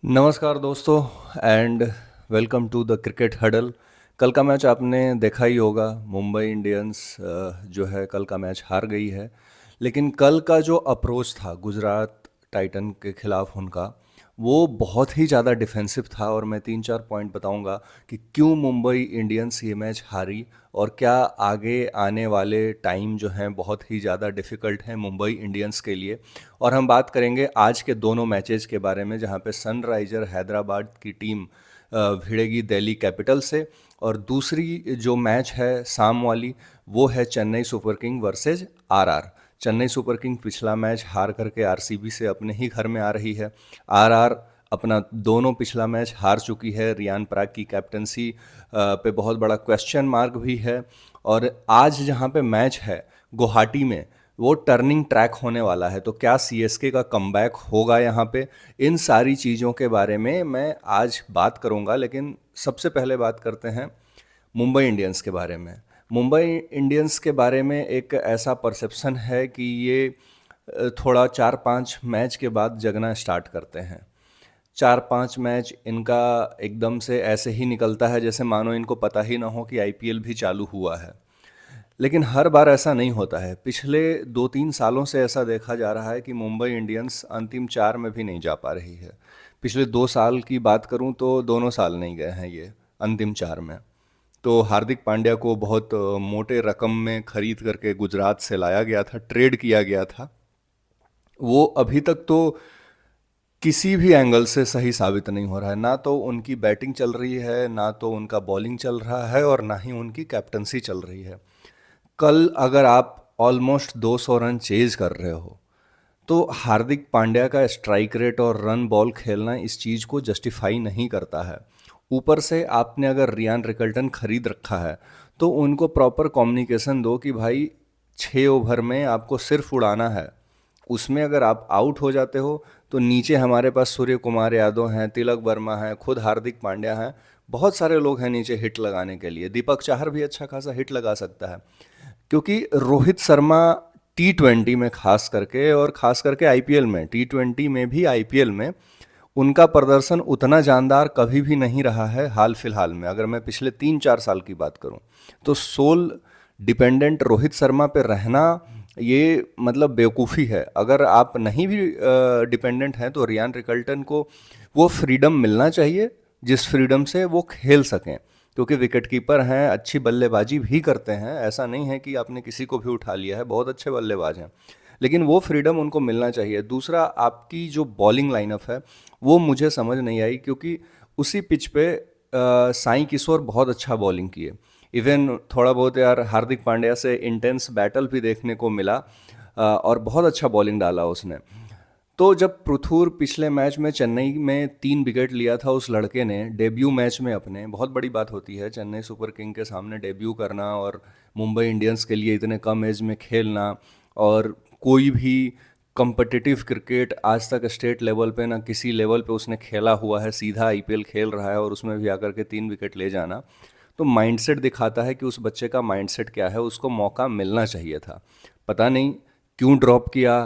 नमस्कार दोस्तों and welcome to the cricket huddle. कल का मैच आपने देखा ही होगा। मुंबई इंडियंस जो है कल का मैच हार गई है। लेकिन कल का जो अप्रोच था गुजरात टाइटन के खिलाफ उनका, वो बहुत ही ज़्यादा डिफेंसिव था। और मैं 3-4 पॉइंट बताऊंगा कि क्यों मुंबई इंडियंस ये मैच हारी और क्या आगे आने वाले टाइम जो हैं बहुत ही ज़्यादा डिफ़िकल्ट हैं मुंबई इंडियंस के लिए। और हम बात करेंगे आज के दोनों मैचेस के बारे में, जहां पे सनराइजर हैदराबाद की टीम भिड़ेगी दिल्ली कैपिटल से, और दूसरी जो मैच है शाम वाली वो है Chennai super king versus RR. Chennai super king पिछला मैच हार करके आरसीबी से अपने ही घर में आ रही है। आरआर अपना दोनों पिछला मैच हार चुकी है। रियान पराग की कैप्टनसी पे बहुत बड़ा क्वेश्चन मार्क भी है। और आज जहां पे मैच है गुवाहाटी में, वो टर्निंग ट्रैक होने वाला है। तो क्या सीएसके का कमबैक होगा यहाँ पे? इन सारी चीज़ों के बारे में मैं आज बात करूँगा। लेकिन सबसे पहले बात करते हैं मुंबई इंडियंस के बारे में। मुंबई इंडियंस के बारे में एक ऐसा परसेप्शन है कि ये थोड़ा 4-5 मैच के बाद जगना स्टार्ट करते हैं। 4-5 मैच इनका एकदम से ऐसे ही निकलता है जैसे मानो इनको पता ही ना हो कि आईपीएल भी चालू हुआ है। लेकिन हर बार ऐसा नहीं होता है। पिछले 2-3 सालों से ऐसा देखा जा रहा है कि मुंबई इंडियंस अंतिम 4 में भी नहीं जा पा रही है। पिछले 2 साल की बात करूं तो दोनों साल नहीं गए हैं ये अंतिम 4 में। तो हार्दिक पांड्या को बहुत मोटे रकम में खरीद करके गुजरात से लाया गया था, ट्रेड किया गया था। वो अभी तक तो किसी भी एंगल से सही साबित नहीं हो रहा है। ना तो उनकी बैटिंग चल रही है, ना तो उनका बॉलिंग चल रहा है, और ना ही उनकी कैप्टनसी चल रही है। कल अगर आप ऑलमोस्ट 200 रन चेज कर रहे हो, तो हार्दिक पांड्या का स्ट्राइक रेट और रन बॉल खेलना इस चीज़ को जस्टिफाई नहीं करता है। ऊपर से आपने अगर रियान रिकल्टन खरीद रखा है, तो उनको प्रॉपर कम्युनिकेशन दो कि भाई 6 ओवर में आपको सिर्फ उड़ाना है। उसमें अगर आप आउट हो जाते हो तो नीचे हमारे पास सूर्य कुमार यादव हैं, तिलक वर्मा हैं, खुद हार्दिक पांड्या हैं, बहुत सारे लोग हैं नीचे हिट लगाने के लिए। दीपक चाहर भी अच्छा खासा हिट लगा सकता है। क्योंकि रोहित शर्मा T20 में खास करके, और खास करके आईपीएल में, T20 में भी आईपीएल में उनका प्रदर्शन उतना जानदार कभी भी नहीं रहा है। हाल फिलहाल में अगर मैं पिछले 3-4 साल की बात करूं, तो सोल डिपेंडेंट रोहित शर्मा पे रहना ये मतलब बेवकूफ़ी है। अगर आप नहीं भी डिपेंडेंट हैं तो रियान रिकल्टन को वो फ्रीडम मिलना चाहिए जिस फ्रीडम से वो खेल सकें। क्योंकि विकेट कीपर हैं, अच्छी बल्लेबाजी भी करते हैं, ऐसा नहीं है कि आपने किसी को भी उठा लिया है, बहुत अच्छे बल्लेबाज हैं। लेकिन वो फ्रीडम उनको मिलना चाहिए। दूसरा, आपकी जो बॉलिंग लाइनअप है वो मुझे समझ नहीं आई, क्योंकि उसी पिच पे साई किशोर बहुत अच्छा बॉलिंग किए। इवन थोड़ा बहुत यार हार्दिक पांड्या से इंटेंस बैटल भी देखने को मिला, और बहुत अच्छा बॉलिंग डाला उसने। तो जब पृथुर पिछले मैच में चेन्नई में 3 विकेट लिया था उस लड़के ने डेब्यू मैच में अपने, बहुत बड़ी बात होती है चेन्नई सुपर किंग के सामने डेब्यू करना और मुंबई इंडियंस के लिए इतने कम एज में खेलना। और कोई भी कम्पिटिटिव क्रिकेट आज तक स्टेट लेवल पे ना किसी लेवल पे उसने खेला हुआ है, सीधा आईपीएल खेल रहा है और उसमें भी आकर के 3 विकेट ले जाना, तो माइंडसेट दिखाता है कि उस बच्चे का माइंडसेट क्या है। उसको मौका मिलना चाहिए था, पता नहीं क्यों ड्रॉप किया।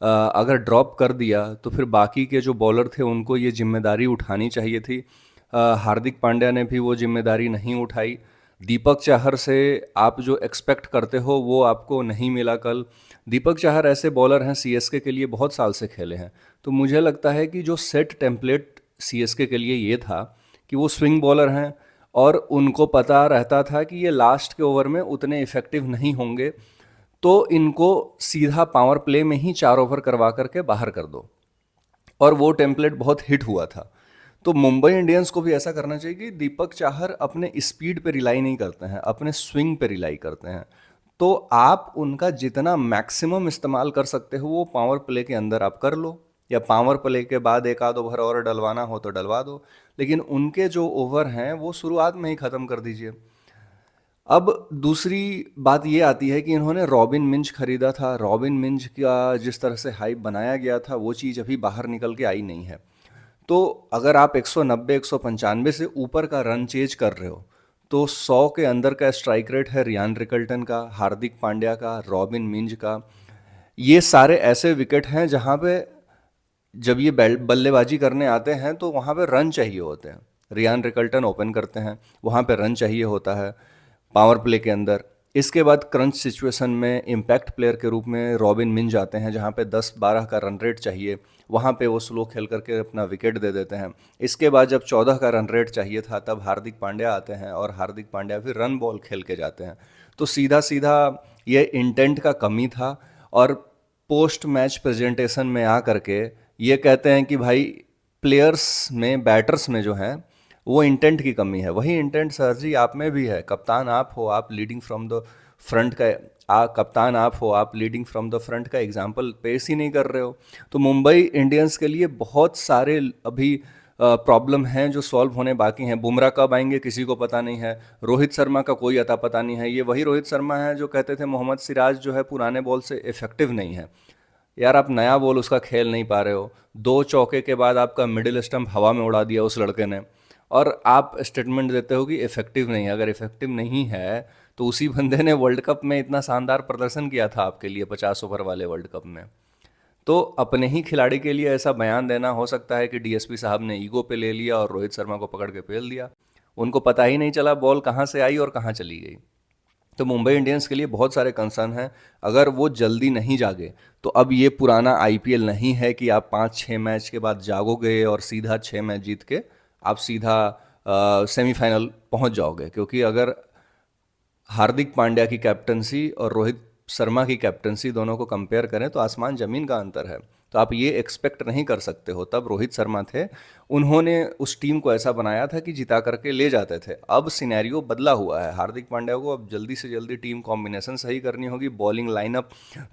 अगर ड्रॉप कर दिया तो फिर बाकी के जो बॉलर थे उनको ये जिम्मेदारी उठानी चाहिए थी। हार्दिक पांड्या ने भी वो जिम्मेदारी नहीं उठाई। दीपक चाहर से आप जो एक्सपेक्ट करते हो वो आपको नहीं मिला कल। दीपक चाहर ऐसे बॉलर हैं, सीएसके के लिए बहुत साल से खेले हैं। तो मुझे लगता है कि जो सेट टेम्पलेट सीएसके के लिए ये था कि वो स्विंग बॉलर हैं, और उनको पता रहता था कि ये लास्ट के ओवर में उतने इफेक्टिव नहीं होंगे, तो इनको सीधा पावर प्ले में ही 4 ओवर करवा करके बाहर कर दो। और वो टेम्पलेट बहुत हिट हुआ था। तो मुंबई इंडियंस को भी ऐसा करना चाहिए कि दीपक चाहर अपने स्पीड पे रिलाई नहीं करते हैं, अपने स्विंग पे रिलाई करते हैं। तो आप उनका जितना मैक्सिमम इस्तेमाल कर सकते हो वो पावर प्ले के अंदर आप कर लो, या पावर प्ले के बाद एक आध ओवर और डलवाना हो तो डलवा दो। लेकिन उनके जो ओवर हैं वो शुरुआत में ही ख़त्म कर दीजिए। अब दूसरी बात ये आती है कि इन्होंने रॉबिन मिंज खरीदा था। रॉबिन मिंज का जिस तरह से हाइप बनाया गया था वो चीज़ अभी बाहर निकल के आई नहीं है। तो अगर आप 190 195 से ऊपर का रन चेज कर रहे हो, तो 100 के अंदर का स्ट्राइक रेट है रियान रिकल्टन का, हार्दिक पांड्या का, रॉबिन मिंज का। ये सारे ऐसे विकेट हैं जहां पे जब ये बल्लेबाजी करने आते हैं तो वहाँ पे रन चाहिए होते हैं। रियान रिकल्टन ओपन करते हैं, वहाँ पे रन चाहिए होता है पावर प्ले के अंदर। इसके बाद क्रंच सिचुएशन में इम्पैक्ट प्लेयर के रूप में रॉबिन मिंज आते हैं, जहाँ पे 10-12 का रन रेट चाहिए, वहाँ पे वो स्लो खेल करके अपना विकेट दे देते हैं। इसके बाद जब 14 का रन रेट चाहिए था, तब हार्दिक पांड्या आते हैं और हार्दिक पांड्या फिर रन बॉल खेल के जाते हैं। तो सीधा सीधा ये इंटेंट का कमी था। और पोस्ट मैच प्रेजेंटेशन में आ करके ये कहते हैं कि भाई प्लेयर्स में, बैटर्स में जो है वो इंटेंट की कमी है। वही इंटेंट सर जी आप में भी है। कप्तान आप हो, आप लीडिंग फ्रॉम द फ्रंट का कप्तान आप हो, आप लीडिंग फ्रॉम द फ्रंट का एग्जाम्पल पेश ही नहीं कर रहे हो। तो मुंबई इंडियंस के लिए बहुत सारे अभी प्रॉब्लम हैं जो सॉल्व होने बाकी हैं। बुमराह कब आएंगे किसी को पता नहीं है। रोहित शर्मा का कोई अता पता नहीं है। ये वही रोहित शर्मा है जो कहते थे मोहम्मद सिराज जो है पुराने बॉल से इफेक्टिव नहीं है। यार आप नया बॉल उसका खेल नहीं पा रहे हो। 2 चौके के बाद आपका मिडिल स्टंप हवा में उड़ा दिया उस लड़के ने, और आप स्टेटमेंट देते हो कि इफेक्टिव नहीं है। अगर इफेक्टिव नहीं है तो उसी बंदे ने वर्ल्ड कप में इतना शानदार प्रदर्शन किया था आपके लिए, 50 ओवर वाले वर्ल्ड कप में। तो अपने ही खिलाड़ी के लिए ऐसा बयान देना, हो सकता है कि डीएसपी साहब ने ईगो पे ले लिया और रोहित शर्मा को पकड़ के पेल दिया। उनको पता ही नहीं चला बॉल कहाँ से आई और कहाँ चली गई। तो मुंबई इंडियंस के लिए बहुत सारे कंसर्न हैं। अगर वो जल्दी नहीं जागे तो अब ये पुराना आईपीएल नहीं है कि आप 5-6 मैच के बाद जागोगे और सीधा 6 मैच जीत के आप सीधा सेमीफाइनल पहुंच जाओगे। क्योंकि अगर हार्दिक पांड्या की कैप्टनसी और रोहित शर्मा की कैप्टनसी दोनों को कंपेयर करें तो आसमान ज़मीन का अंतर है। तो आप ये एक्सपेक्ट नहीं कर सकते हो। तब रोहित शर्मा थे, उन्होंने उस टीम को ऐसा बनाया था कि जिता करके ले जाते थे। अब सिनेरियो बदला हुआ है। हार्दिक पांड्या को अब जल्दी से जल्दी टीम कॉम्बिनेशन सही करनी होगी। बॉलिंग लाइनअप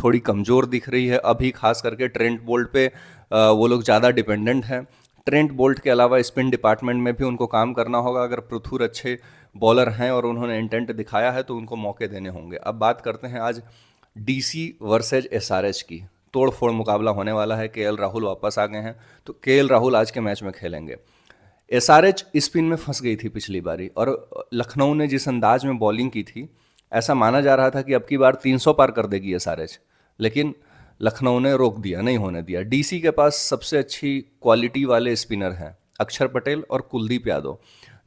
थोड़ी कमज़ोर दिख रही है अभी, खास करके ट्रेंट बोल्ट पे वो लोग ज़्यादा डिपेंडेंट हैं। ट्रेंट बोल्ट के अलावा स्पिन डिपार्टमेंट में भी उनको काम करना होगा। अगर पृथुर अच्छे बॉलर हैं और उन्होंने इंटेंट दिखाया है तो उनको मौके देने होंगे। अब बात करते हैं आज डीसी वर्सेज एसआरएच की। तोड़ फोड़ मुकाबला होने वाला है। केएल राहुल वापस आ गए हैं, तो केएल राहुल आज के मैच में खेलेंगे। एसआरएच स्पिन में फंस गई थी पिछली बारी, और लखनऊ ने जिस अंदाज में बॉलिंग की थी, ऐसा माना जा रहा था कि अब की बार 300 पार कर देगी एसआरएच, लेकिन लखनऊ ने रोक दिया, नहीं होने दिया। डीसी के पास सबसे अच्छी क्वालिटी वाले स्पिनर हैं अक्षर पटेल और कुलदीप यादव,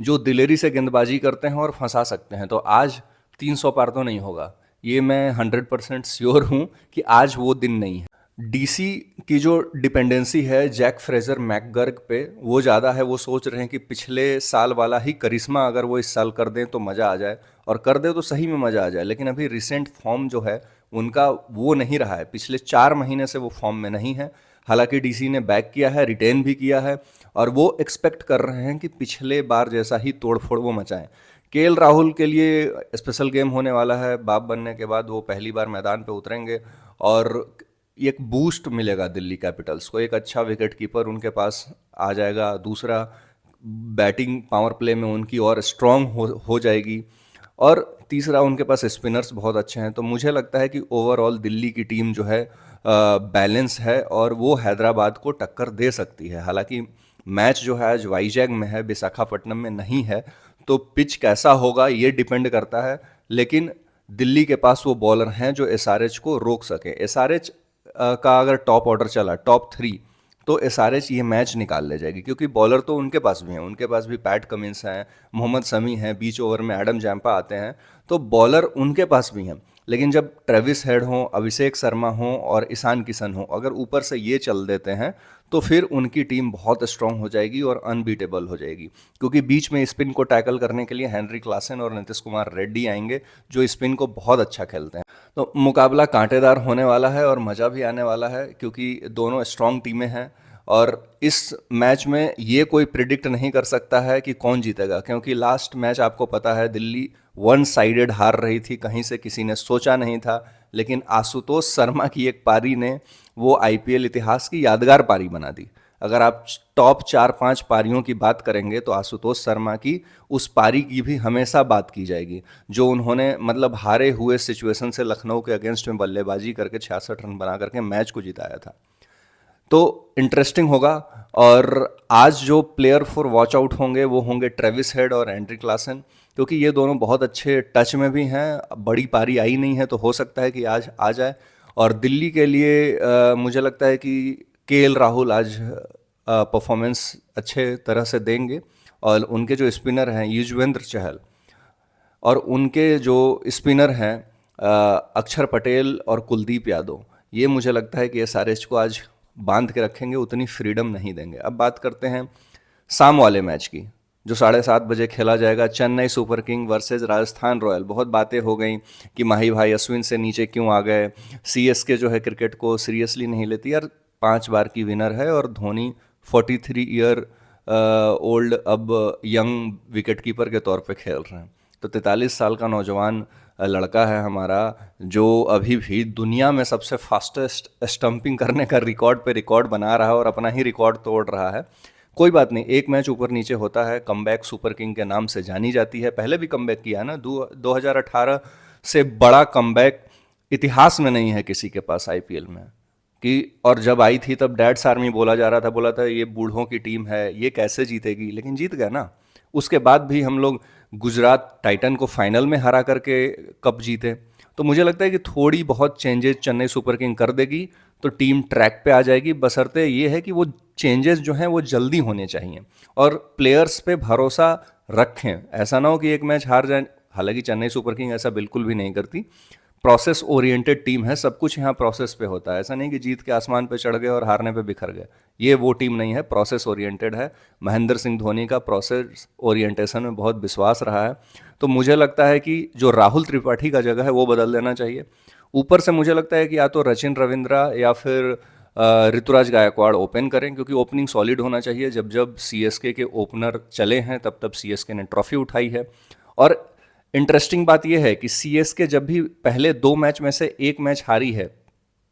जो दिलेरी से गेंदबाजी करते हैं और फंसा सकते हैं। तो आज 300 पार तो नहीं होगा, ये मैं 100% श्योर हूँ कि आज वो दिन नहीं है। डीसी की जो डिपेंडेंसी है जैक फ्रेजर मैकगर्ग पे, वो ज़्यादा है। वो सोच रहे हैं कि पिछले साल वाला ही करिश्मा अगर वो इस साल कर दें तो मज़ा आ जाए, और कर दे तो सही में मज़ा आ जाए। लेकिन अभी रिसेंट फॉर्म जो है उनका वो नहीं रहा है। पिछले 4 महीने से वो फॉर्म में नहीं है। हालांकि डीसी ने बैक किया है, रिटेन भी किया है, और वो एक्सपेक्ट कर रहे हैं कि पिछले बार जैसा ही तोड़फोड़ वो मचाएं। केएल राहुल के लिए स्पेशल गेम होने वाला है। बाप बनने के बाद वो पहली बार मैदान पे उतरेंगे, और एक बूस्ट मिलेगा दिल्ली कैपिटल्स को। एक अच्छा विकेट कीपर उनके पास आ जाएगा। दूसरा, बैटिंग पावर प्ले में उनकी और स्ट्रांग हो जाएगी। और तीसरा, उनके पास स्पिनर्स बहुत अच्छे हैं। तो मुझे लगता है कि ओवरऑल दिल्ली की टीम जो है बैलेंस है, और वो हैदराबाद को टक्कर दे सकती है। हालांकि मैच जो है आज वाईजैग में है, विशाखापट्टनम में नहीं है, तो पिच कैसा होगा ये डिपेंड करता है। लेकिन दिल्ली के पास वो बॉलर हैं जो एसआरएच को रोक सके। एसआरएच का अगर टॉप ऑर्डर चला, टॉप 3, तो एसआरएच ये मैच निकाल ले जाएगी। क्योंकि बॉलर तो उनके पास भी हैं, उनके पास भी पैट कमिंस हैं, मोहम्मद शमी हैं, बीच ओवर में एडम जैम्पा आते हैं, तो बॉलर उनके पास भी हैं। लेकिन जब ट्रेविस हेड हो, अभिषेक शर्मा हो और ईशान किशन हो, अगर ऊपर से ये चल देते हैं तो फिर उनकी टीम बहुत स्ट्रांग हो जाएगी और अनबीटेबल हो जाएगी। क्योंकि बीच में स्पिन को टैकल करने के लिए हेनरी क्लासन और नीतीश कुमार रेड्डी आएंगे, जो स्पिन को बहुत अच्छा खेलते हैं। तो मुकाबला कांटेदार होने वाला है और मज़ा भी आने वाला है, क्योंकि दोनों स्ट्रांग टीमें हैं। और इस मैच में ये कोई प्रिडिक्ट नहीं कर सकता है कि कौन जीतेगा, क्योंकि लास्ट मैच आपको पता है दिल्ली वन साइडेड हार रही थी, कहीं से किसी ने सोचा नहीं था। लेकिन आशुतोष शर्मा की एक पारी ने वो आईपीएल इतिहास की यादगार पारी बना दी। अगर आप टॉप 4-5 पारियों की बात करेंगे तो आशुतोष शर्मा की उस पारी की भी हमेशा बात की जाएगी, जो उन्होंने मतलब हारे हुए सिचुएशन से लखनऊ के अगेंस्ट में बल्लेबाजी करके 66 रन बना करके मैच को जिताया था। तो इंटरेस्टिंग होगा। और आज जो प्लेयर फॉर वॉच आउट होंगे वो होंगे ट्रेविस हेड और एंड्री क्लासन, क्योंकि ये दोनों बहुत अच्छे टच में भी हैं। बड़ी पारी आई नहीं है तो हो सकता है कि आज आ जाए। और दिल्ली के लिए मुझे लगता है कि केएल राहुल आज परफॉर्मेंस अच्छे तरह से देंगे, और उनके जो स्पिनर हैं युजवेंद्र चहल, और उनके जो स्पिनर हैं अक्षर पटेल और कुलदीप यादव, ये मुझे लगता है कि एस आर एच को आज बांध के रखेंगे, उतनी फ्रीडम नहीं देंगे। अब बात करते हैं शाम वाले मैच की, जो 7:30 बजे खेला जाएगा, Chennai super king versus Rajasthan royal. बहुत बातें हो गई कि माही भाई अश्विन से नीचे क्यों आ गए, सीएसके जो है क्रिकेट को सीरियसली नहीं लेती। यार 5 बार की विनर है, और धोनी 43 ईयर ओल्ड अब यंग विकेट कीपर के तौर पे खेल रहे हैं। तो 43 साल का नौजवान लड़का है हमारा, जो अभी भी दुनिया में सबसे फास्टेस्ट स्टंपिंग करने का रिकॉर्ड पे रिकॉर्ड बना रहा है, और अपना ही रिकॉर्ड तोड़ रहा है। कोई बात नहीं, एक मैच ऊपर नीचे होता है, कमबैक सुपर किंग के नाम से जानी जाती है। पहले भी कमबैक किया है ना, 2018 से बड़ा कमबैक इतिहास में नहीं है किसी के पास आईपीएल में। कि और जब आई थी तब डैड्स आर्मी बोला जा रहा था, बोला था ये बूढ़ों की टीम है, ये कैसे जीतेगी, लेकिन जीत गया ना। उसके बाद भी हम लोग गुजरात टाइटन को फाइनल में हरा करके कप जीते। तो मुझे लगता है कि थोड़ी बहुत चेंजेस चेन्नई सुपर किंग कर देगी तो टीम ट्रैक पे आ जाएगी, बशर्ते ये है कि वो चेंजेस जो हैं वो जल्दी होने चाहिए, और प्लेयर्स पे भरोसा रखें। ऐसा ना हो कि एक मैच हार जाए, हालांकि चेन्नई सुपर किंग ऐसा बिल्कुल भी नहीं करती। प्रोसेस ओरिएंटेड टीम है, सब कुछ यहाँ प्रोसेस पे होता है। ऐसा नहीं कि जीत के आसमान पे चढ़ गए और हारने पे बिखर गए, ये वो टीम नहीं है, प्रोसेस ओरिएंटेड है। महेंद्र सिंह धोनी का प्रोसेस ओरिएंटेशन में बहुत विश्वास रहा है। तो मुझे लगता है कि जो राहुल त्रिपाठी का जगह है वो बदल देना चाहिए। ऊपर से मुझे लगता है कि या तो रचिन रविंद्रा या फिर ऋतुराज गायकवाड़ ओपन करें, क्योंकि ओपनिंग सॉलिड होना चाहिए। जब जब सीएसके के ओपनर चले हैं तब तब सीएसके ने ट्रॉफी उठाई है। और इंटरेस्टिंग बात यह है कि सीएसके जब भी पहले 2 मैच में से एक मैच हारी है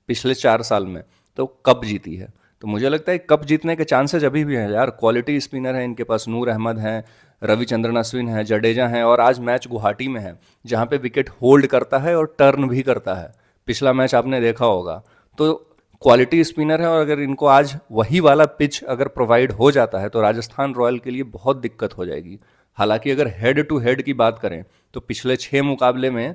पिछले 4 साल में, तो कप जीती है। तो मुझे लगता है कप जीतने के चांसेस अभी भी हैं यार। क्वालिटी स्पिनर है इनके पास, नूर अहमद हैं, रविचंद्रन अश्विन है, जडेजा हैं, और आज मैच गुवाहाटी में है जहाँ पे विकेट होल्ड करता है और टर्न भी करता है। पिछला मैच आपने देखा होगा। तो क्वालिटी स्पिनर है, और अगर इनको आज वही वाला पिच अगर प्रोवाइड हो जाता है तो राजस्थान रॉयल के लिए बहुत दिक्कत हो जाएगी। हालांकि अगर हेड टू हेड की बात करें तो पिछले 6 मुकाबले में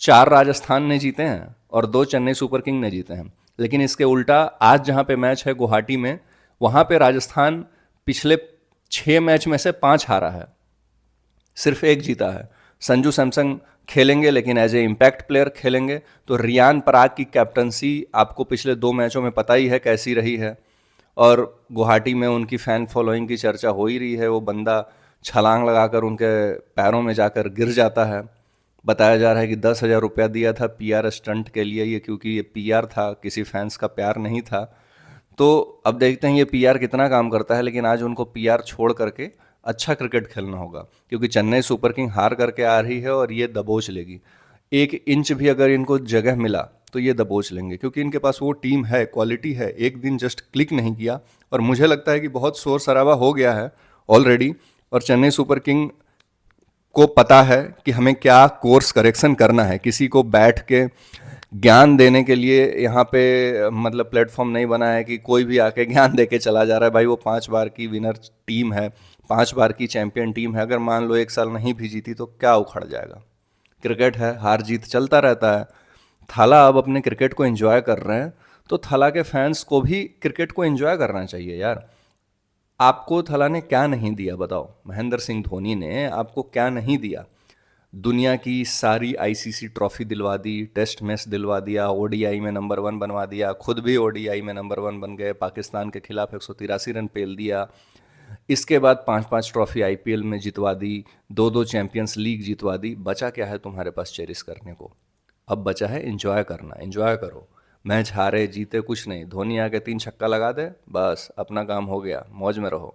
4 राजस्थान ने जीते हैं और 2 चेन्नई सुपर किंग ने जीते हैं। लेकिन इसके उल्टा आज जहां पे मैच है गुवाहाटी में, वहां पे राजस्थान पिछले 6 मैच में से 5 हारा है, सिर्फ 1 जीता है। संजू सैमसन खेलेंगे लेकिन एज ए इम्पैक्ट प्लेयर खेलेंगे। तो रियान पराग की कैप्टनसी आपको पिछले 2 मैचों में पता ही है कैसी रही है, और गुवाहाटी में उनकी फ़ैन फॉलोइंग की चर्चा हो ही रही है। वो बंदा छलांग लगाकर उनके पैरों में जाकर गिर जाता है। बताया जा रहा है कि 10,000 रुपया दिया था पीआर स्टंट के लिए, ये क्योंकि ये पीआर था, किसी फैंस का प्यार नहीं था। तो अब देखते हैं ये पीआर कितना काम करता है। लेकिन आज उनको पीआर छोड़ करके अच्छा क्रिकेट खेलना होगा, क्योंकि चेन्नई सुपर किंग हार करके आ रही है और ये दबोच लेगी। 1 इंच भी अगर इनको जगह मिला तो ये दबोच लेंगे, क्योंकि इनके पास वो टीम है, क्वालिटी है। एक दिन जस्ट क्लिक नहीं किया, और मुझे लगता है कि बहुत शोर शराबा हो गया है ऑलरेडी, और चेन्नई सुपर किंग को पता है कि हमें क्या कोर्स करेक्शन करना है। किसी को बैठ के ज्ञान देने के लिए यहाँ पे मतलब प्लेटफॉर्म नहीं बना है कि कोई भी आके ज्ञान दे के चला जा रहा है। भाई वो 5 बार की विनर टीम है, 5 बार की चैंपियन टीम है। अगर मान लो 1 साल नहीं भी जीती तो क्या उखड़ जाएगा। क्रिकेट है, हार जीत चलता रहता है। थाला अब अपने क्रिकेट को एंजॉय कर रहे हैं, तो थाला के फैंस को भी क्रिकेट को एंजॉय करना चाहिए यार। आपको थाला ने क्या नहीं दिया बताओ? महेंद्र सिंह धोनी ने आपको क्या नहीं दिया? दुनिया की सारी आईसीसी ट्रॉफी दिलवा दी, टेस्ट मैच दिलवा दिया, ओडीआई में नंबर 1 बनवा दिया, खुद भी ओडीआई में नंबर 1 बन गए, पाकिस्तान के खिलाफ 183 रन पेल दिया। इसके बाद 5-5 ट्रॉफी आईपीएल में जितवा दी, 2-2 चैंपियंस लीग जितवा दी। बचा क्या है तुम्हारे पास चेरिस करने को? अब बचा है एंजॉय करना। एंजॉय करो, मैच हारे जीते कुछ नहीं, धोनी आके 3 छक्का लगा दे, बस अपना काम हो गया, मौज में रहो।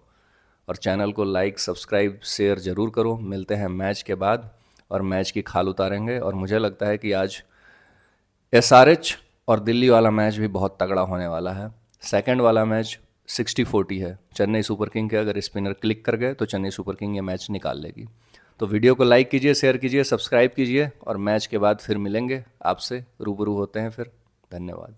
और चैनल को लाइक सब्सक्राइब शेयर ज़रूर करो। मिलते हैं मैच के बाद और मैच की खाल उतारेंगे। और मुझे लगता है कि आज एसआरएच और दिल्ली वाला मैच भी बहुत तगड़ा होने वाला है। सेकंड वाला मैच 60-40 है। चेन्नई सुपर किंग के अगर स्पिनर क्लिक कर गए तो चेन्नई सुपर किंग ये मैच निकाल लेगी। तो वीडियो को लाइक कीजिए, शेयर कीजिए, सब्सक्राइब कीजिए, और मैच के बाद फिर मिलेंगे आपसे, रूबरू होते हैं फिर। धन्यवाद।